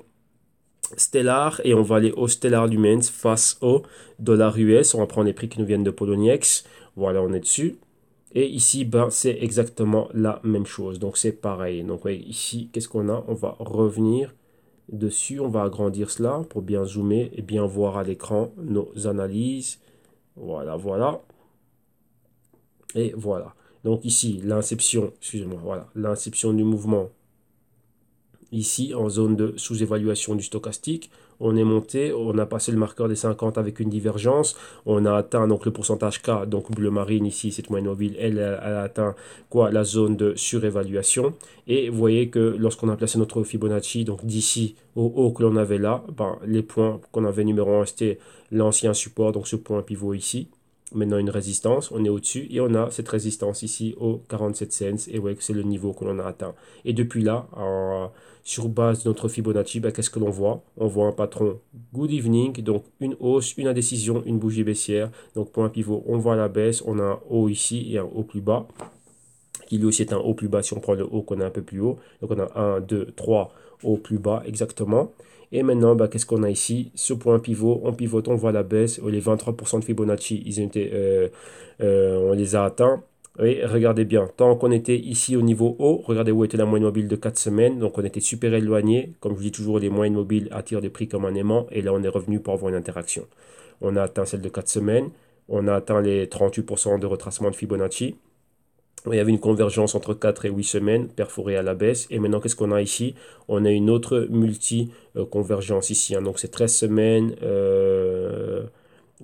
[SPEAKER 1] Stellar et on va aller au Stellar Lumens face au dollar US. On va prendre les prix qui nous viennent de Poloniex. Voilà, on est dessus. Et ici, ben, c'est exactement la même chose. Donc, c'est pareil. Donc, voyez, ici, qu'est-ce qu'on a? On va revenir dessus. On va agrandir cela pour bien zoomer et bien voir à l'écran nos analyses. Voilà, voilà. Et voilà. Donc ici, l'inception, excusez-moi, voilà, l'inception du mouvement. Ici, en zone de sous-évaluation du stochastique, on est monté, on a passé le marqueur des 50 avec une divergence, on a atteint donc le pourcentage K, donc bleu marine ici, cette moyenne mobile, elle a atteint quoi? La zone de surévaluation. Et vous voyez que lorsqu'on a placé notre Fibonacci, donc d'ici au haut que l'on avait là, ben, les points qu'on avait numéro 1, c'était l'ancien support, donc ce point pivot ici. Maintenant une résistance, on est au-dessus et on a cette résistance ici au 47 cents et ouais, c'est le niveau que l'on a atteint. Et depuis là, sur base de notre Fibonacci, ben, qu'est-ce que l'on voit? On voit un patron good evening, donc une hausse, une indécision, une bougie baissière. Donc point pivot, on voit la baisse, on a un haut ici et un haut plus bas. Qui lui aussi est un haut plus bas si on prend le haut qu'on a un peu plus haut. Donc on a 1, 2, 3 haut plus bas exactement. Et maintenant, bah, qu'est-ce qu'on a ici? Ce point pivot, on pivote, on voit la baisse. Les 23% de Fibonacci, on les a atteints. Et regardez bien, tant qu'on était ici au niveau haut, regardez où était la moyenne mobile de 4 semaines. Donc on était super éloigné. Comme je dis toujours, les moyennes mobiles attirent des prix comme un aimant. Et là, on est revenu pour avoir une interaction. On a atteint celle de 4 semaines. On a atteint les 38% de retracement de Fibonacci. Il y avait une convergence entre 4 et 8 semaines perforée à la baisse. Et maintenant, qu'est-ce qu'on a ici? On a une autre multi-convergence ici, hein. Donc, c'est 13 semaines,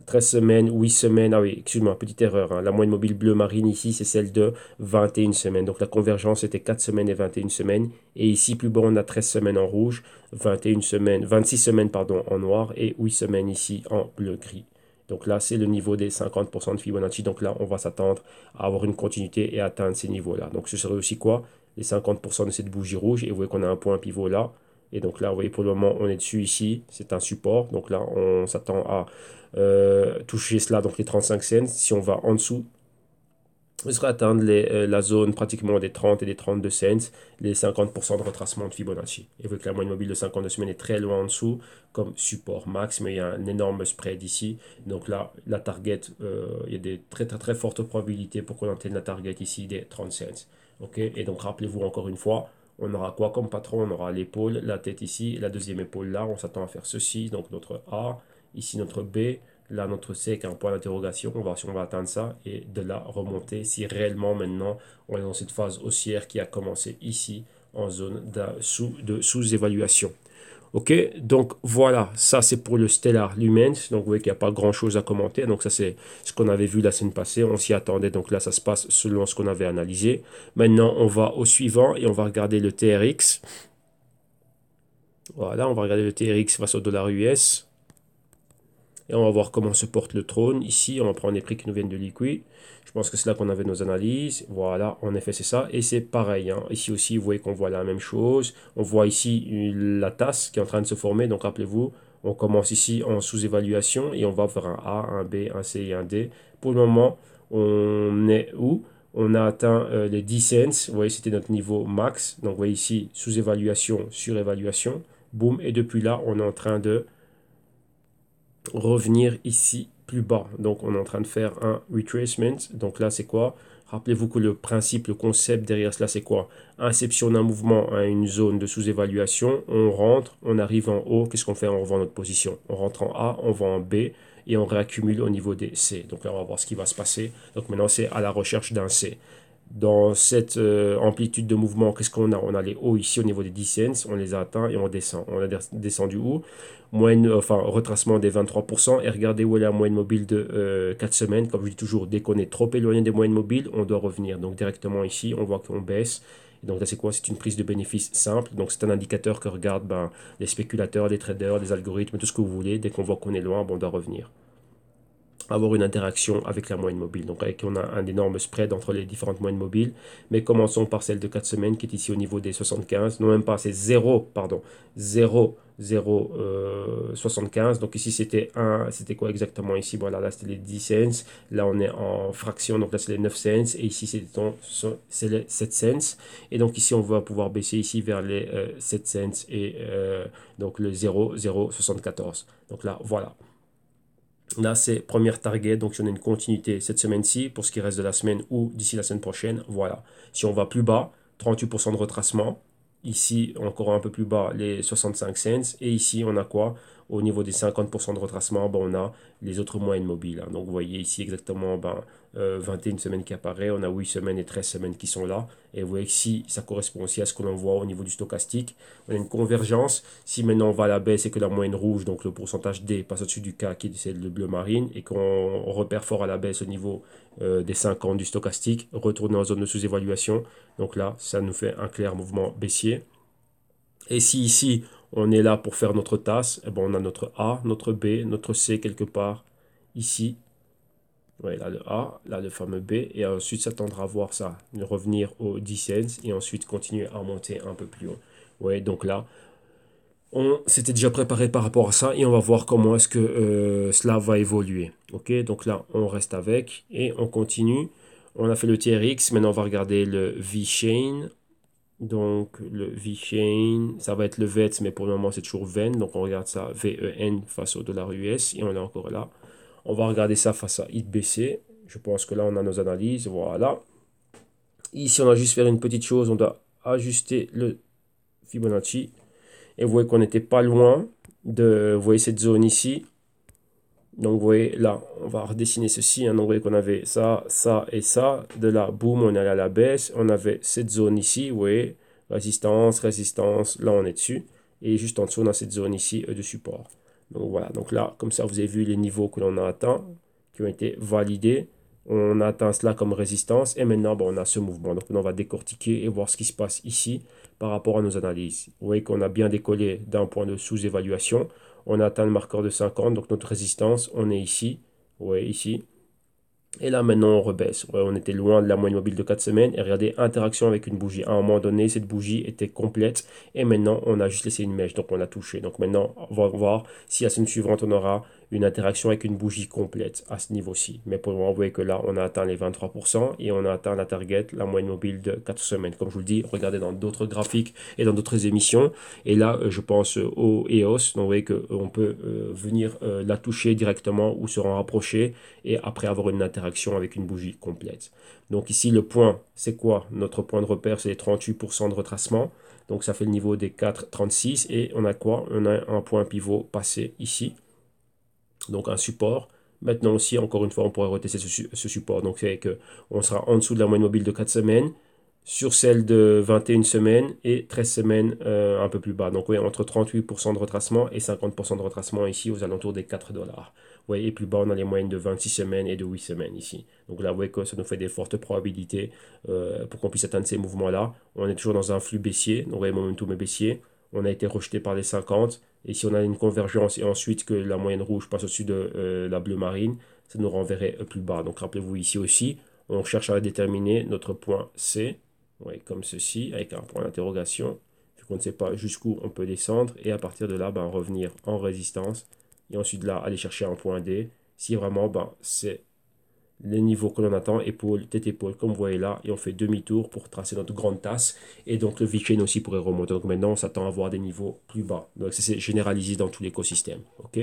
[SPEAKER 1] 13 semaines, 8 semaines. Ah oui, excuse-moi, petite erreur, hein. La moyenne mobile bleu marine ici, c'est celle de 21 semaines. Donc, la convergence était 4 semaines et 21 semaines. Et ici, plus bas, on a 13 semaines en rouge, 21 semaines, 26 semaines pardon, en noir et 8 semaines ici en bleu-gris. Donc là, c'est le niveau des 50% de Fibonacci. Donc là, on va s'attendre à avoir une continuité et atteindre ces niveaux-là. Donc ce serait aussi quoi? Les 50% de cette bougie rouge. Et vous voyez qu'on a un point pivot là. Et donc là, vous voyez, pour le moment, on est dessus ici. C'est un support. Donc là, on s'attend à toucher cela, donc les 35 cents. Si on va en dessous, on serait atteindre la zone pratiquement des 30 et des 32 cents, les 50% de retracement de Fibonacci. Et vous voyez que la moyenne mobile de 52 semaines est très loin en dessous comme support max, mais il y a un énorme spread ici. Donc là, la target, il y a des très très très fortes probabilités pour qu'on atteigne la target ici des 30 cents. Okay. Et donc rappelez-vous encore une fois, on aura quoi comme patron? On aura l'épaule, la tête ici, la deuxième épaule là. On s'attend à faire ceci, donc notre A, ici notre B. Là, notre C avec un point d'interrogation, on va voir si on va atteindre ça et de là remonter si réellement maintenant on est dans cette phase haussière qui a commencé ici en zone de sous-évaluation. Ok, donc voilà, ça c'est pour le Stellar Lumens. Donc vous voyez qu'il n'y a pas grand chose à commenter. Donc ça c'est ce qu'on avait vu la semaine passée, on s'y attendait. Donc là ça se passe selon ce qu'on avait analysé. Maintenant on va au suivant et on va regarder le TRX. Voilà, on va regarder le TRX face au dollar US. Et on va voir comment se porte le trône. Ici, on va prendre les prix qui nous viennent de Liquid. Je pense que c'est là qu'on avait nos analyses. Voilà, en effet, c'est ça. Et c'est pareil, hein. Ici aussi, vous voyez qu'on voit la même chose. On voit ici la tasse qui est en train de se former. Donc, rappelez-vous, on commence ici en sous-évaluation et on va faire un A, un B, un C et un D. Pour le moment, on est où? On a atteint les 10 cents. Vous voyez, c'était notre niveau max. Donc, vous voyez ici, sous-évaluation, surévaluation. Boum. Et depuis là, on est en train de revenir ici plus bas. Donc on est en train de faire un retracement. Donc là c'est quoi? Rappelez-vous que le principe, le concept derrière cela c'est quoi? Inception d'un mouvement à une zone de sous-évaluation. On rentre, on arrive en haut. Qu'est-ce qu'on fait? On revend notre position. On rentre en A, on va en B et on réaccumule au niveau des C. Donc là on va voir ce qui va se passer. Donc maintenant c'est à la recherche d'un C. Dans cette amplitude de mouvement, qu'est-ce qu'on a? On a les hauts ici au niveau des 10 cents, on les a atteints et on descend. On a descendu où? Moyenne, enfin, retracement des 23%. Et regardez où est la moyenne mobile de 4 semaines. Comme je dis toujours, dès qu'on est trop éloigné des moyennes mobiles, on doit revenir. Donc directement ici, on voit qu'on baisse. Et donc là, c'est quoi? C'est une prise de bénéfice simple. Donc c'est un indicateur que regardent les spéculateurs, les traders, les algorithmes, tout ce que vous voulez. Dès qu'on voit qu'on est loin, on doit revenir. avoir une interaction avec la moyenne mobile. Donc avec, on a un énorme spread entre les différentes moyennes mobiles. Mais commençons par celle de 4 semaines qui est ici au niveau des 75. Non, même pas, c'est 0, pardon. 0, 0, 75. Donc ici, c'était quoi exactement ici? Voilà, là, c'était les 10 cents. Là, on est en fraction, donc là, c'est les 9 cents. Et ici, c'est les 7 cents. Et donc ici, on va pouvoir baisser ici vers les 7 cents et donc le 0, 0, 74. Donc là, voilà. Là, c'est première target. Donc, si on a une continuité cette semaine-ci, pour ce qui reste de la semaine ou d'ici la semaine prochaine, voilà. Si on va plus bas, 38% de retracement. Ici, encore un peu plus bas, les 65 cents. Et ici, on a quoi? Au niveau des 50% de retracement, ben, on a les autres moyennes mobiles, hein. Donc, vous voyez ici exactement 21 semaines qui apparaît. On a 8 semaines et 13 semaines qui sont là. Et vous voyez que si ça correspond aussi à ce que l'on voit au niveau du stochastique, on a une convergence. Si maintenant on va à la baisse et que la moyenne rouge, donc le pourcentage D, passe au-dessus du K, qui est celle de bleu marine, et qu'on repère fort à la baisse au niveau des 50 du stochastique, retourner en zone de sous-évaluation. Donc là, ça nous fait un clair mouvement baissier. Et si ici, on est là pour faire notre tasse, eh ben, on a notre A, notre B, notre C quelque part ici. Ouais, là le A, là le fameux B, et ensuite s'attendre à voir ça, revenir aux 10 cents, et ensuite continuer à monter un peu plus haut. Ouais, donc là, on s'était déjà préparé par rapport à ça et on va voir comment est-ce que cela va évoluer. Ok, donc là, on reste avec et on continue. On a fait le TRX, maintenant on va regarder le V-Chain. Donc le V-Chain, ça va être le VET, mais pour le moment c'est toujours VEN. Donc on regarde ça, VEN face au dollar US et on est encore là. On va regarder ça face à ITBC. Je pense que là on a nos analyses, voilà. Ici on a juste fait une petite chose, on doit ajuster le Fibonacci. Et vous voyez qu'on n'était pas loin de, vous voyez cette zone ici. Donc vous voyez là, on va redessiner ceci, hein. Donc vous voyez qu'on avait ça, ça et ça. De là, boum, on est allé à la baisse. On avait cette zone ici, vous voyez, résistance, résistance, là on est dessus. Et juste en dessous, on a cette zone ici de support. Donc voilà, donc là, comme ça, vous avez vu les niveaux que l'on a atteints, qui ont été validés. On a atteint cela comme résistance. Et maintenant, bon, on a ce mouvement. Donc on va décortiquer et voir ce qui se passe ici par rapport à nos analyses. Vous voyez qu'on a bien décollé d'un point de sous-évaluation. On a atteint le marqueur de 50, donc notre résistance, on est ici. Vous voyez ici. Et là, maintenant, on rebaisse. Ouais, on était loin de la moyenne mobile de 4 semaines. Et regardez, interaction avec une bougie. À un moment donné, cette bougie était complète. Et maintenant, on a juste laissé une mèche. Donc, on a touché. Donc, maintenant, on va voir si la semaine suivante, on aura une interaction avec une bougie complète à ce niveau-ci. Mais pour le moment, vous voyez que là, on a atteint les 23% et on a atteint la target, la moyenne mobile de 4 semaines. Comme je vous le dis, regardez dans d'autres graphiques et dans d'autres émissions. Et là, je pense au EOS. Donc, vous voyez qu'on peut venir la toucher directement ou se rapprocher et après avoir une interaction avec une bougie complète. Donc ici, le point, c'est quoi? Notre point de repère, c'est les 38% de retracement. Donc ça fait le niveau des 4,36 et on a quoi? On a un point pivot passé ici. Donc un support. Maintenant aussi, encore une fois, on pourrait retester ce support. Donc c'est qu'on sera en dessous de la moyenne mobile de 4 semaines, sur celle de 21 semaines et 13 semaines un peu plus bas. Donc oui, entre 38% de retracement et 50% de retracement ici aux alentours des 4 dollars. Oui, et plus bas, on a les moyennes de 26 semaines et de 8 semaines ici. Donc là, vous voyez que ça nous fait des fortes probabilités pour qu'on puisse atteindre ces mouvements-là. On est toujours dans un flux baissier. Donc vous voyez, momentum est baissier. On a été rejeté par les 50. Et si on a une convergence et ensuite que la moyenne rouge passe au-dessus de la bleue marine, ça nous renverrait plus bas. Donc rappelez-vous ici aussi, on cherche à déterminer notre point C, ouais, comme ceci, avec un point d'interrogation, vu qu'on ne sait pas jusqu'où on peut descendre. Et à partir de là, revenir en résistance. Et ensuite là, aller chercher un point D. Si vraiment, c'est les niveaux que l'on attend, épaule, tête-épaule, comme vous voyez là, et on fait demi-tour pour tracer notre grande tasse. Et donc le V-Chain aussi pourrait remonter. Donc maintenant, on s'attend à avoir des niveaux plus bas. Donc c'est généralisé dans tout l'écosystème. Ok.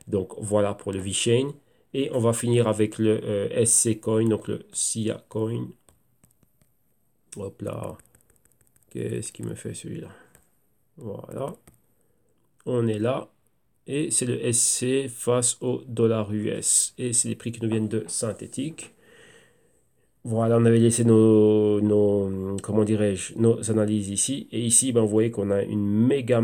[SPEAKER 1] Donc voilà pour le V-Chain. Et on va finir avec le SC Coin, donc le SIA Coin. Hop là. Qu'est-ce qui me fait celui-là? Voilà. On est là. Et c'est le SC face au dollar US. Et c'est les prix qui nous viennent de Synthétique. Voilà, on avait laissé comment dirais-je, nos analyses ici. Et ici, vous voyez qu'on a une méga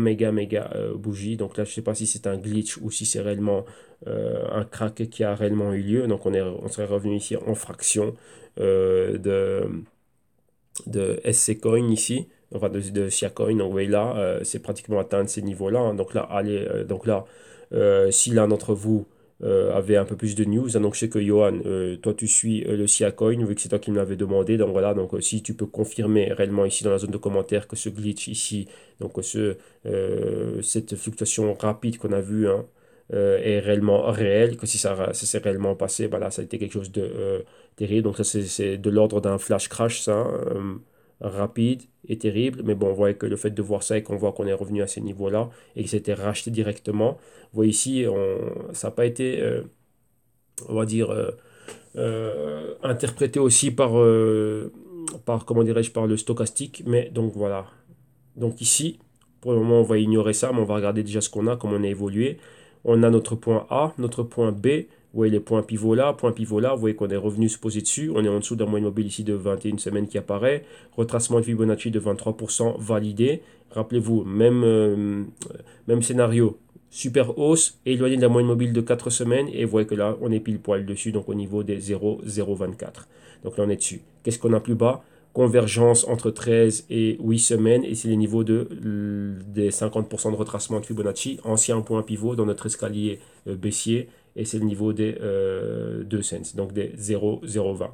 [SPEAKER 1] bougie. Donc là, je ne sais pas si c'est un glitch ou si c'est réellement un crack qui a réellement eu lieu. Donc on serait revenu ici en fraction de SC Coin ici, enfin de SIA Coin. Donc vous voyez là, c'est pratiquement atteindre ces niveaux-là, hein. Donc là, allez, donc là, si l'un d'entre vous avait un peu plus de news. Hein. Donc je sais que Johan, toi tu suis le Siacoin, vu que c'est toi qui me l'avais demandé. Donc voilà, donc si tu peux confirmer réellement ici dans la zone de commentaires que ce glitch ici, donc cette fluctuation rapide qu'on a vue, hein, est réellement réelle, que si ça s'est réellement passé, bah là ça a été quelque chose de terrible. Donc ça c'est de l'ordre d'un flash crash, ça, hein, rapide et terrible. Mais bon, on voit que le fait de voir ça et qu'on voit qu'on est revenu à ces niveaux-là et que c'était racheté directement. Vous voyez ici, ça n'a pas été, on va dire, interprété aussi par comment dirais-je, par le stochastique. Mais donc voilà. Donc ici, pour le moment, on va ignorer ça, mais on va regarder déjà ce qu'on a, comment on a évolué. On a notre point A, notre point B. Vous voyez les points pivots là, point pivot là. Vous voyez qu'on est revenu se poser dessus. On est en dessous d'un moyenne mobile ici de 21 semaines qui apparaît. Retracement de Fibonacci de 23% validé. Rappelez-vous, même scénario. Super hausse, éloigné de la moyenne mobile de 4 semaines. Et vous voyez que là, on est pile poil dessus, donc au niveau des 0,024. Donc là, on est dessus. Qu'est-ce qu'on a plus bas? Convergence entre 13 et 8 semaines, et c'est les niveaux des 50% de retracement de Fibonacci, ancien point pivot dans notre escalier baissier, et c'est le niveau des 2 cents, donc des 0,020.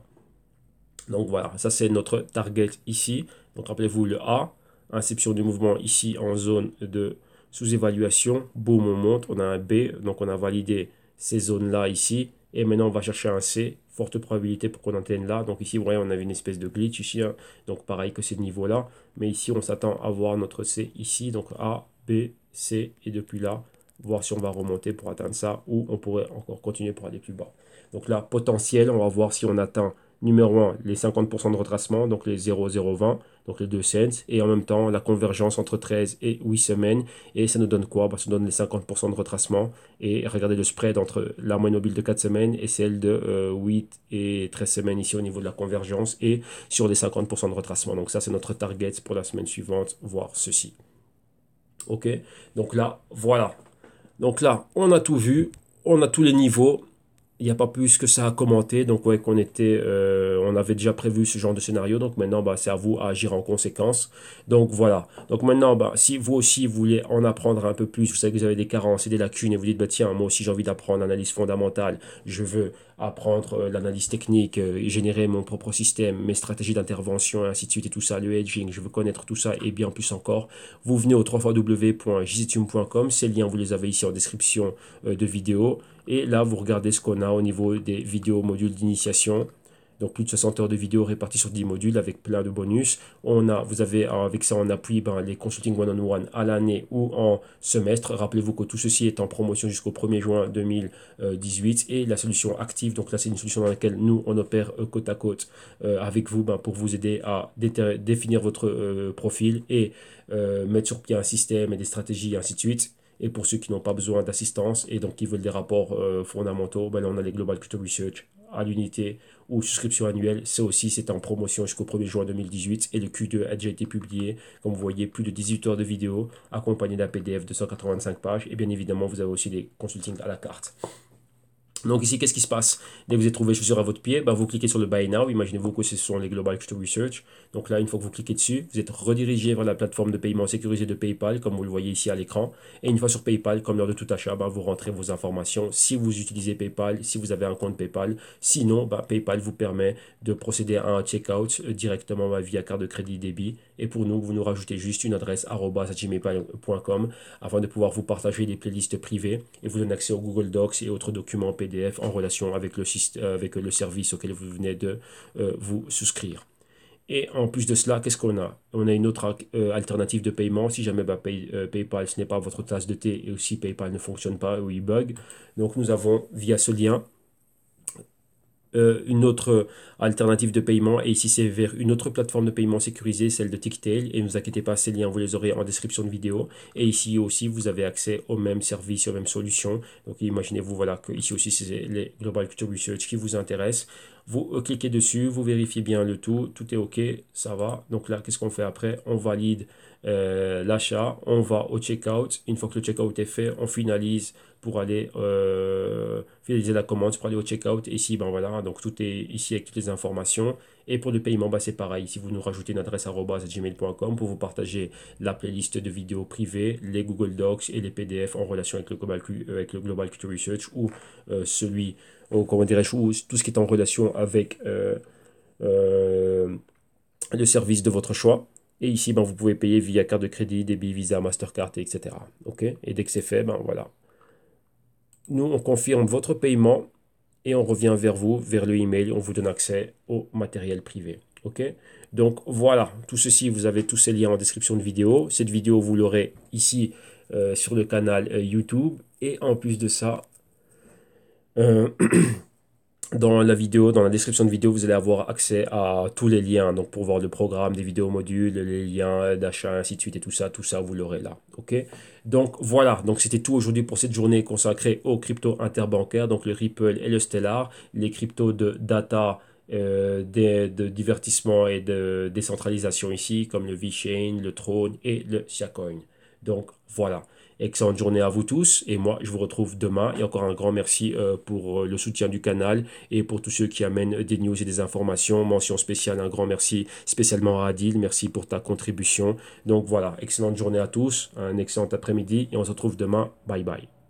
[SPEAKER 1] Donc voilà, ça c'est notre target ici. Donc rappelez-vous le A, inception du mouvement ici en zone de sous-évaluation, boum, on monte, on a un B, donc on a validé ces zones-là ici, et maintenant on va chercher un C, forte probabilité pour qu'on atteigne là. Donc ici, vous voyez, on avait une espèce de glitch ici, hein. Donc pareil que ces niveaux-là, mais ici on s'attend à voir notre C ici, donc A, B, C, et depuis là, voir si on va remonter pour atteindre ça, ou on pourrait encore continuer pour aller plus bas. Donc là, potentiel, on va voir si on atteint numéro 1, les 50% de retracement, donc les 0,020, donc les 2 cents, et en même temps la convergence entre 13 et 8 semaines, et ça nous donne quoi? Ça nous donne les 50% de retracement, et regardez le spread entre la moyenne mobile de 4 semaines et celle de 8 et 13 semaines ici au niveau de la convergence, et sur les 50% de retracement. Donc ça c'est notre target pour la semaine suivante, voire ceci. Ok, donc là, voilà. Donc là, on a tout vu, on a tous les niveaux. Il n'y a pas plus que ça à commenter. Donc, ouais, on avait déjà prévu ce genre de scénario. Donc, maintenant, bah, c'est à vous à agir en conséquence. Donc, voilà. Donc, maintenant, bah, si vous aussi voulez en apprendre un peu plus, vous savez que vous avez des carences et des lacunes et vous dites, bah, tiens, moi aussi, j'ai envie d'apprendre l'analyse fondamentale. Je veux apprendre l'analyse technique, générer mon propre système, mes stratégies d'intervention, et ainsi de suite, et tout ça, le hedging. Je veux connaître tout ça et bien plus encore. Vous venez au www.jzitium.com. Ces liens, vous les avez ici en description de vidéo. Et là, vous regardez ce qu'on a au niveau des vidéos modules d'initiation. Donc plus de 60 heures de vidéos réparties sur 10 modules avec plein de bonus. Vous avez avec ça en appui les consulting one-on-one à l'année ou en semestre. Rappelez-vous que tout ceci est en promotion jusqu'au 1er juin 2018. Et la solution active, donc là c'est une solution dans laquelle nous on opère côte à côte avec vous pour vous aider à définir votre profil et mettre sur pied un système et des stratégies et ainsi de suite. Et pour ceux qui n'ont pas besoin d'assistance et donc qui veulent des rapports fondamentaux, ben là on a les Global Crypto Research à l'unité ou souscription annuelle. Ça aussi, c'est en promotion jusqu'au 1er juin 2018 et le Q2 a déjà été publié. Comme vous voyez, plus de 18 heures de vidéo accompagné d'un PDF de 185 pages. Et bien évidemment, vous avez aussi des consultings à la carte. Donc ici, qu'est-ce qui se passe? Dès que vous avez trouvé chaussure à votre pied, ben, vous cliquez sur le Buy Now. Imaginez-vous que ce sont les Global Crypto Research. Donc là, une fois que vous cliquez dessus, vous êtes redirigé vers la plateforme de paiement sécurisée de PayPal, comme vous le voyez ici à l'écran. Et une fois sur PayPal, comme lors de tout achat, ben, vous rentrez vos informations si vous utilisez PayPal, si vous avez un compte PayPal. Sinon, ben, PayPal vous permet de procéder à un checkout directement via carte de crédit débit. Et pour nous, vous nous rajoutez juste une adresse @gmail.com afin de pouvoir vous partager des playlists privées et vous donner accès aux Google Docs et autres documents PDF en relation avec le service auquel vous venez de vous souscrire. Et en plus de cela, qu'est-ce qu'on a? On a une autre alternative de paiement. Si jamais PayPal, ce n'est pas votre tasse de thé et aussi PayPal ne fonctionne pas ou il bug. Donc nous avons via ce lien une autre alternative de paiement. Et ici, c'est vers une autre plateforme de paiement sécurisée, celle de Ticktail. Et ne vous inquiétez pas, ces liens, vous les aurez en description de vidéo. Et ici aussi, vous avez accès aux mêmes services, aux mêmes solutions. Donc, imaginez-vous, voilà, que ici aussi, c'est les Global Crypto Research qui vous intéressent. Vous cliquez dessus, vous vérifiez bien le tout. Tout est OK, ça va. Donc là, qu'est-ce qu'on fait après? On valide l'achat, on va au checkout. Une fois que le checkout est fait, on finalise pour aller finaliser la commande pour aller au checkout. Et ici, ben voilà, donc tout est ici avec toutes les informations. Et pour le paiement, ben c'est pareil. Si vous nous rajoutez une adresse @gmail.com pour vous partager la playlist de vidéos privées, les Google Docs et les PDF en relation avec avec le Global Culture Research ou comment dirais-je, ou tout ce qui est en relation avec euh, le service de votre choix. Et ici, ben, vous pouvez payer via carte de crédit, débit, Visa, Mastercard, etc. OK? Et dès que c'est fait, ben voilà. Nous, on confirme votre paiement et on revient vers vous, vers le email. On vous donne accès au matériel privé. OK? Donc voilà, tout ceci, vous avez tous ces liens en description de vidéo. Cette vidéo, vous l'aurez ici sur le canal YouTube. Et en plus de ça, euh, dans la vidéo, dans la description de vidéo, vous allez avoir accès à tous les liens. Donc, pour voir le programme, des vidéos modules, les liens d'achat, ainsi de suite et tout ça, vous l'aurez là. OK? Donc, voilà. Donc, c'était tout aujourd'hui pour cette journée consacrée aux cryptos interbancaires. Donc, le Ripple et le Stellar, les cryptos de data, de divertissement et de décentralisation ici, comme le VeChain, le Tron et le Siacoin. Donc, voilà. Excellente journée à vous tous et moi je vous retrouve demain et encore un grand merci pour le soutien du canal et pour tous ceux qui amènent des news et des informations. Mention spéciale, un grand merci spécialement à Adil, merci pour ta contribution. Donc voilà, excellente journée à tous, un excellent après-midi et on se retrouve demain. Bye bye.